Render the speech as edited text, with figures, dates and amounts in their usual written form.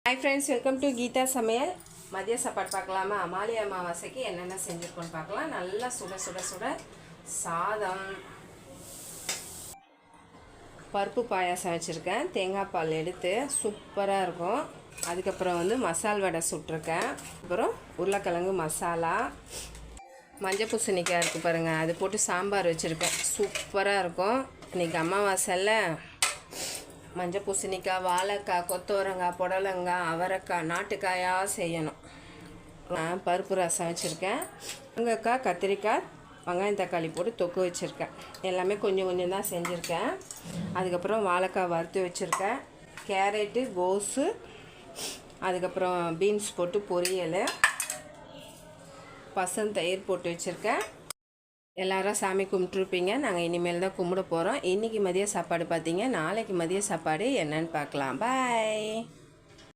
Hi friends, welcome to Geetha சமையல். மதிய சாப்பாடு பார்க்கலாமா? மாலை அமாவாசைக்கு என்னென்ன செஞ்சுருக்கோன்னு பார்க்கலாம். நல்லா சுட சுட சுட சாதம், பருப்பு பாயாசம் வச்சுருக்கேன். தேங்காய் பால் எடுத்து சூப்பராக இருக்கும். அதுக்கப்புறம் மசால் வடை சுட்டிருக்கேன். அப்புறம் உருளைக்கிழங்கு மசாலா, மஞ்சள் பூசணிக்காய் இருக்குது பாருங்கள், அது போட்டு சாம்பார் வச்சுருக்கேன். சூப்பராக இருக்கும். இன்றைக்கி அமாவாசையில் மஞ்சள் பூசணிக்காய், வாழைக்காய், கொத்தவரங்காய், புடலங்காய், அவரைக்காய், நாட்டுக்காயாக செய்யணும். பருப்பு ரசம் வச்சுருக்கேன். முருங்கைக்காய், கத்திரிக்காய், வெங்காயம், தக்காளி போட்டு தொக்கு வச்சுருக்கேன். எல்லாமே கொஞ்சம் கொஞ்சம் தான் செஞ்சுருக்கேன். அதுக்கப்புறம் வாழைக்காய் வறுத்து வச்சுருக்கேன். கேரட்டு, கோஸு, அதுக்கப்புறம் பீன்ஸ் போட்டு பொரியல், பசந்தயிர் போட்டு வச்சுருக்கேன். எல்லாரும் சாமி கும்பிட்டுருப்பீங்க. நாங்கள் இனிமேல் தான் கும்பிட போகிறோம். இன்றைக்கி மதிய சாப்பாடு பார்த்தீங்க. நாளைக்கு மதிய சாப்பாடு என்னன்னு பார்க்கலாம். பாய்.